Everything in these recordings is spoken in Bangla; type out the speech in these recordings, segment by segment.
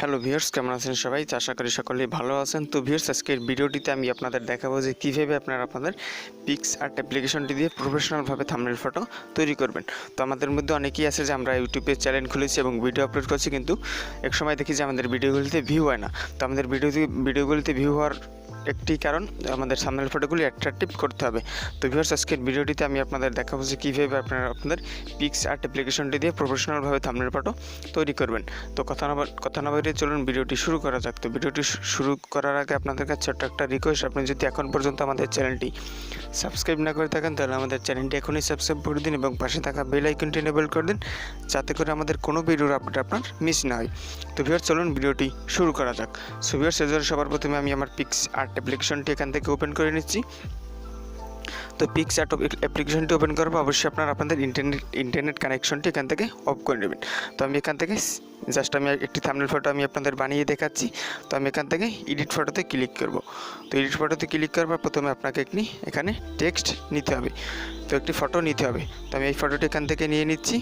হ্যালো ভিউয়ার্স, কেমন আছেন সবাই? আশা করি সকলেই ভালো আছেন। তো ভিউয়ার্স, আজকের ভিডিওটিতে আমি আপনাদের দেখাবো যে কীভাবে আপনাদের পিক্সআর্ট অ্যাপ্লিকেশনটি দিয়ে প্রফেশনালভাবে থাম্বনেল ফটো তৈরি করবেন। তো আমাদের মধ্যে অনেকেই আছে যে আমরা ইউটিউবে চ্যানেল খুলেছি এবং ভিডিও আপলোড করছি, কিন্তু এক সময় দেখি যে আমাদের ভিডিওগুলিতে ভিউ হয় না। তো আমাদের ভিডিওগুলিতে ভিউ হওয়ার একটি কারণ আমাদের থাম্বনেল ফটোগুলি অ্যাট্রাকটিভ করতে হবে। তো ভিউয়ার্স, আজকের ভিডিওটিতে আমি আপনাদের দেখাবো যে কীভাবে আপনাদের পিক্সআর্ট অ্যাপ্লিকেশনটি দিয়ে প্রফেশনালভাবে থাম্বনেল ফটো তৈরি করবেন। তো কথা না বাড়িয়ে চলুন ভিডিওটি শুরু করা যাক। তো ভিডিওটি শুরু করার আগে আপনাদের কাছে ছোট্ট একটা রিকোয়েস্ট, আপনি যদি এখন পর্যন্ত আমাদের চ্যানেলটি সাবস্ক্রাইব না করে থাকেন তাহলে আমাদের চ্যানেলটি এখনই সাবস্ক্রাইব করে দিন এবং পাশে থাকা বেল আইকনটি এনেবল করে দিন, যাতে করে আমাদের কোনো ভিডিওর আপডেট আপনার মিস না হয়। তো ভিউয়ার্স, চলুন ভিডিওটি শুরু করা যাক। সো ভিউয়ার্স, সবার প্রথমে আমি আমার পিক্সআর্ট অ্যাপ্লিকেশনটি এখান থেকে ওপেন করে নিচ্ছি। তো পিক্সআর্ট অ্যাপ্লিকেশনটি ওপেন করার পর অবশ্যই আপনাদের ইন্টারনেট কানেকশনটি এখান থেকে অফ করে নেবেন। তো আমি এখান থেকে জাস্ট একটি থাম্বনেল ফটো আমি আপনাদের বানিয়ে দেখাচ্ছি। তো আমি এখান থেকে এডিট ফটোতে ক্লিক করব। তো এডিট ফটোতে ক্লিক করার পর প্রথমে আপনাকে এখানে টেক্সট নিতে হবে, তো একটি ফটো নিতে হবে। তো আমি এই ফটোটি এখান থেকে নিয়ে নিচ্ছি।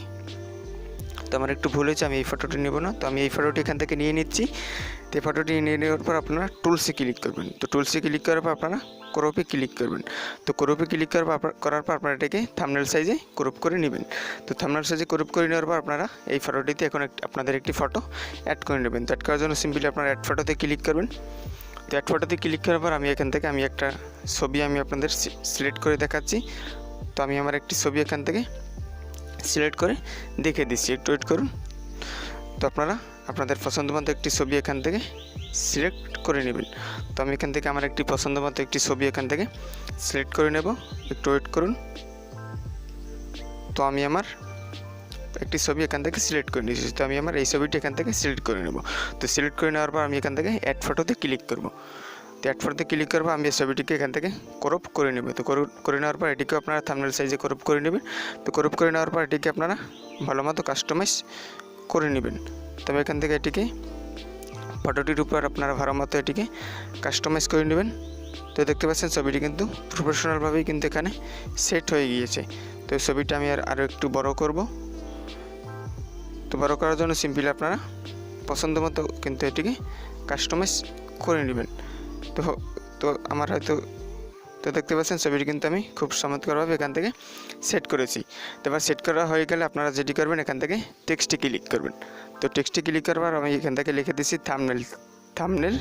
তো আমার একটু ভুল হয়েছে, আমি এই ফটোটি নেব না। তো আমি এই ফটোটি এখান থেকে নিয়ে নিচ্ছি। তো এই ফটোটি নিয়ে নেওয়ার পর আপনারা টুলসে ক্লিক করবেন। তো টুলসে ক্লিক করার পর আপনারা ক্রপে ক্লিক করবেন। তো ক্রপে ক্লিক করার পর আপনারা এটাকে থাম্বনেল সাইজে ক্রপ করে নেবেন। তো থাম্বনেল সাইজে ক্রপ করে নেওয়ার পর আপনারা এই ফটোটিতে এখন আপনাদের একটি ফটো অ্যাড করে নেবেন। তো অ্যাড করার জন্য সিম্পলি আপনারা অ্যাড ফটোতে ক্লিক করবেন। তো অ্যাড ফটোতে ক্লিক করার পর আমি এখান থেকে একটা ছবি আপনাদের সিলেক্ট করে দেখাচ্ছি। তো আমি আমার একটি ছবি এখান থেকে সিলেক্ট করে দেখে দিচ্ছি, একটু ওয়েট করুন। তো আপনারা আপনাদের পছন্দ মতো একটি ছবি এখান থেকে সিলেক্ট করে নেবেন। তো আমি এখান থেকে আমার একটি পছন্দ মতো একটি ছবি এখান থেকে সিলেক্ট করে নেব, একটু ওয়েট করুন। তো আমি আমার একটি ছবি এখান থেকে সিলেক্ট করে নিয়েছি। তো আমি আমার এই ছবিটি এখান থেকে সিলেক্ট করে নেব। তো সিলেক্ট করে নেওয়ার পর আমি এখান থেকে অ্যাড ফটোতে ক্লিক করব। তো অ্যাড ফটোতে ক্লিক করবো, আমি এই ছবিটিকে এখান থেকে ক্রপ করে নেব। তো করে নেওয়ার পর এটিকে আপনারা থাম্বনেল সাইজে ক্রপ করে নেবেন। তো ক্রপ করে নেওয়ার পর এটিকে আপনারা ভালো মতো কাস্টমাইজ করে নেবেন। তবে এখান থেকে এটিকে ফটোটির উপর আপনারা ভালো মতো এটিকে কাস্টমাইজ করে নেবেন। তো দেখতে পাচ্ছেন ছবিটি কিন্তু প্রফেশনালভাবেই কিন্তু এখানে সেট হয়ে গিয়েছে। তো এই ছবিটা আমি আরও একটু বড় করব। তো বড় করার জন্য সিম্পলি আপনারা পছন্দ মতো কিন্তু এটিকে কাস্টমাইজ করে নেবেন। তো আমার তো দেখতে পাচ্ছেন ছবিটি কিন্তু আমি খুব চমৎকারভাবে এখান থেকে সেট করেছি। তো এবার সেট করা হয়ে গেলে আপনারা যেটি করবেন, এখান থেকে টেক্সটে ক্লিক করবেন। তো টেক্সটে ক্লিক করার পর আমি এখান থেকে লিখে দিচ্ছি থাম্বনেল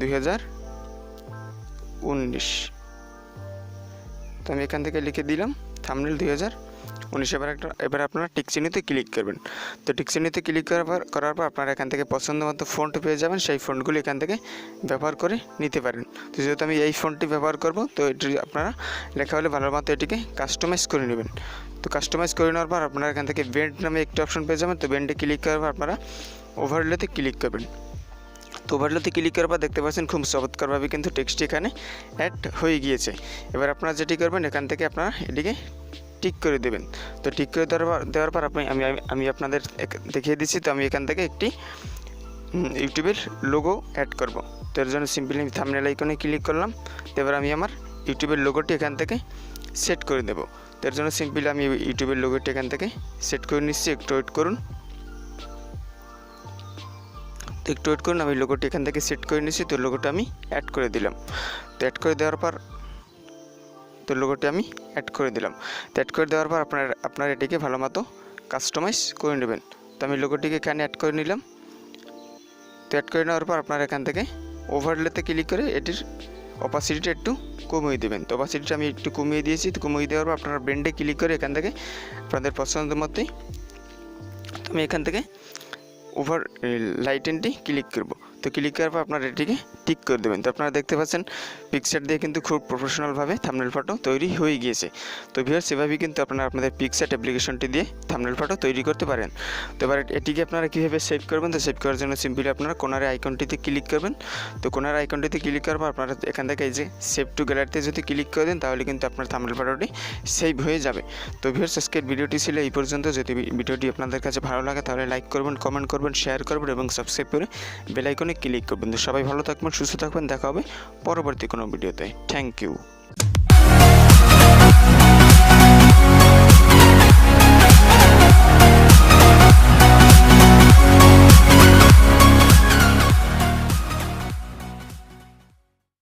2019। তো আমি এখান থেকে লিখে দিলাম থাম্বনেল 2019। এবার আপনারা টিক চিহ্নতে ক্লিক করবেন। তো টিক চিহ্নতে ক্লিক করার পর আপনারা এখান থেকে পছন্দ মতো ফন্ট পেয়ে যাবেন। সেই ফন্টগুলি এখান থেকে ব্যবহার করে নিতে পারেন। তো যেহেতু আমি এই ফন্টটি ব্যবহার করব, তো এটি আপনারা লেখা হলে ভালো মতো এটিকে কাস্টমাইজ করে নেবেন। তো কাস্টমাইজ করে নেওয়ার পর আপনারা এখান থেকে বেন্ড নামে একটি অপশন পেয়ে যাবেন। তো বেন্ডে ক্লিক করার পর আপনারা ওভারলেতে ক্লিক করবেন। তো ওভারলেতে ক্লিক করার পর দেখতে পাচ্ছেন খুব চমৎকারভাবে কিন্তু টেক্সটটি এখানে অ্যাড হয়ে গিয়েছে। এবার আপনারা যেটি করবেন, এখান থেকে আপনারা এটিকে টিক করে দেবেন। তো টিক করে দেওয়ার পর আমি আপনাদের দেখিয়ে দিচ্ছি। তো আমি এখান থেকে একটি ইউটিউবের লোগো অ্যাড করব। তো এর জন্য সিম্পলি আমি থাম্বনেল আইকনে ক্লিক করলাম। তো এবার আমি আমার ইউটিউবের লোগোটি এখান থেকে সেট করে দেব। তো এর জন্য সিম্পলি আমি ইউটিউবের লোগোটি এখান থেকে সেট করে নিচ্ছি, একটু ওয়েট করুন। তো একটু ওয়েট করুন, আমি লোগোটি এখান থেকে সেট করে নিচ্ছি। তো লোগোটা আমি অ্যাড করে দিলাম। তো অ্যাড করে দেওয়ার পর লোগোটি আমি অ্যাড করে দিলাম। তো অ্যাড করে দেওয়ার পর আপনারা এটিকে ভালো মতো কাস্টমাইজ করে নেবেন। তো আমি লোগোটিকে এখানে অ্যাড করে নিলাম। তো অ্যাড করে নেওয়ার পর আপনারা এখান থেকে ওভারলেতে ক্লিক করে এটির অপাসিটিটা একটু কমিয়ে দেবেন। তো অপাসিটিটা আমি একটু কমিয়ে দিয়েছি। তো কমিয়ে দেওয়ার পর আপনারা ব্রেন্ডে ক্লিক করে এখান থেকে আপনাদের পছন্দ মতোই তো আমি এখান থেকে ওভার লাইটেনটি ক্লিক করব। তো ক্লিক করার পর আপনারা এটিকে টিক করে দেবেন। তো আপনারা দেখতে পাচ্ছেন পিক্সআর্ট দিয়ে কিন্তু খুব প্রফেশনালভাবে থাম্বনেল ফটো তৈরি হয়ে গিয়েছে। তো ভিউয়ার্স, সেভাবেই কিন্তু আপনারা আপনাদের পিক্সআর্ট অ্যাপ্লিকেশনটি দিয়ে থাম্বনেল ফটো তৈরি করতে পারেন। তো এবার এটিকে আপনারা কীভাবে সেভ করবেন, তো সেভ করার জন্য সিম্পলি আপনারা কোনার আইকনটিতে ক্লিক করবেন। তো কোনার আইকনটিতে ক্লিক করার পর আপনারা এখান থেকে এই যে সেভ টু গ্যালারিতে যদি ক্লিক করে দেন, তাহলে কিন্তু আপনার থাম্বনেল ফটোটি সেভ হয়ে যাবে। তো ভিউয়ার্স, আজকের ভিডিওটি ছিল এই পর্যন্ত। যদি ভিডিওটি আপনাদের কাছে ভালো লাগে তাহলে লাইক করবেন, কমেন্ট করবেন, শেয়ার করবেন এবং সাবস্ক্রাইব করে বেল আইকনে ক্লিক করবেন। তো সবাই ভালো থাকবেন, সুস্থ থাকবেন। দেখা হবে পরবর্তী কোনো ভিডিওতে। Thank you.